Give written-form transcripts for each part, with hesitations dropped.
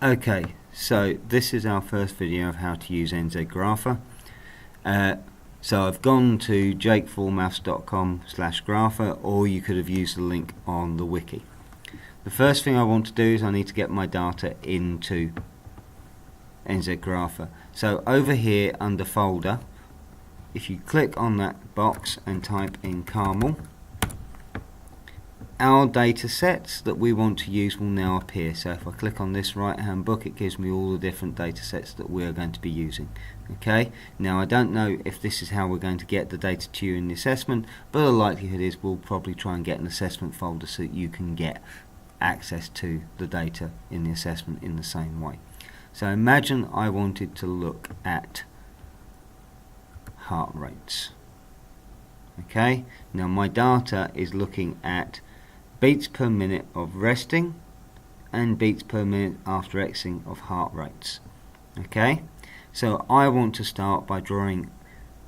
Okay, so this is our first video of how to use NZgrapher. So I've gone to jakeformaths.com/grapher, or you could have used the link on the wiki. The first thing I want to do is I need to get my data into NZgrapher. So over here under folder, if you click on that box and type in Carmel, our data sets that we want to use will now appear. So if I click on this right hand book, it gives me all the different data sets that we're going to be using. Okay, now I don't know if this is how we're going to get the data to you in the assessment, but the likelihood is we'll probably try and get an assessment folder so that you can get access to the data in the assessment in the same way. So imagine I wanted to look at heart rates. Okay, now my data is looking at beats per minute of resting and beats per minute after Xing of heart rates. Okay, so I want to start by drawing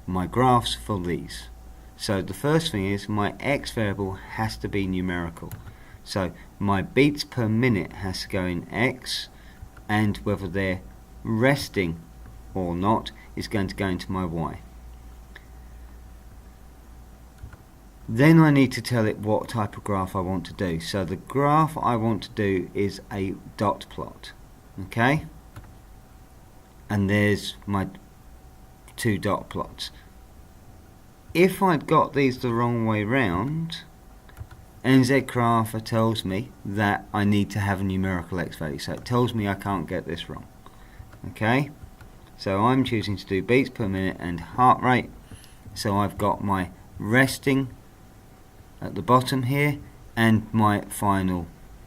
my graphs for these. So the first thing is my X variable has to be numerical. So my beats per minute has to go in X, and whether they're resting or not is going to go into my Y. Then I need to tell it what type of graph I want to do. So the graph I want to do is a dot plot. Okay? And there's my two dot plots. If I'd got these the wrong way round, NZgrapher tells me that I need to have a numerical X value. So it tells me I can't get this wrong. Okay? So I'm choosing to do beats per minute and heart rate. So I've got my resting at the bottom here and my final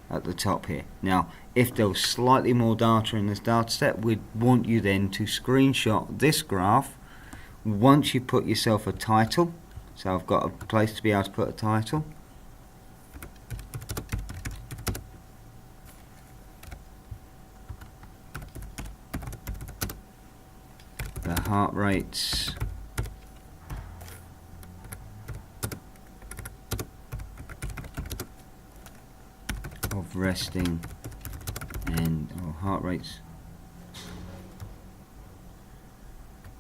at the top here. Now if there was slightly more data in this data set, we'd want you then to screenshot this graph once you put yourself a title. So I've got a place to be able to put a title. The heart rates of resting and heart rates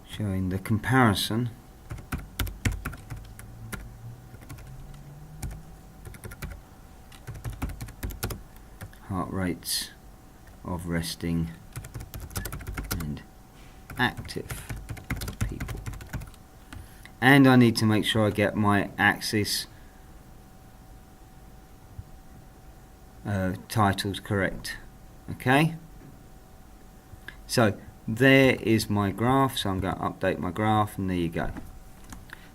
showing the comparison heart rates of resting and active people. And I need to make sure I get my axis titles correct. Okay, so there is my graph. So I'm going to update my graph, and there you go.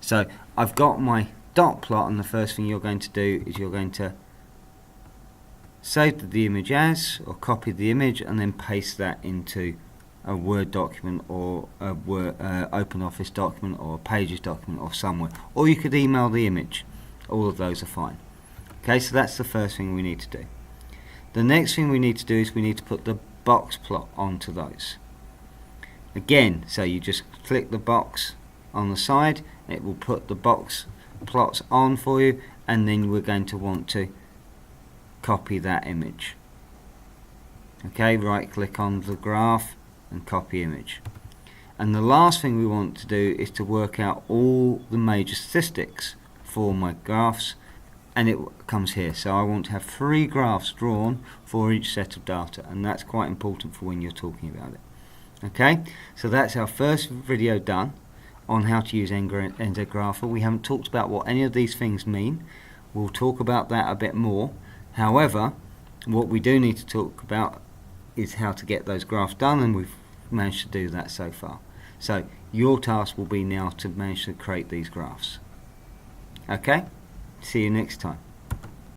So I've got my dot plot, and the first thing you're going to do is you're going to save the image as, or copy the image and then paste that into a Word document or a OpenOffice document or a Pages document or somewhere, or you could email the image. All of those are fine. Okay, so that's the first thing we need to do. The next thing we need to do is we need to put the box plot onto those. Again, so you just click the box on the side, it will put the box plots on for you, and then we're going to want to copy that image. Okay, right click on the graph and copy image. And the last thing we want to do is to work out all the major statistics for my graphs, and it comes here. So I want to have 3 graphs drawn for each set of data, and that's quite important for when you're talking about it. Okay, so that's our first video done on how to use NZgrapher. We haven't talked about what any of these things mean. We'll talk about that a bit more. However, what we do need to talk about is how to get those graphs done, and we've managed to do that so far. So your task will be now to manage to create these graphs. Okay, see you next time.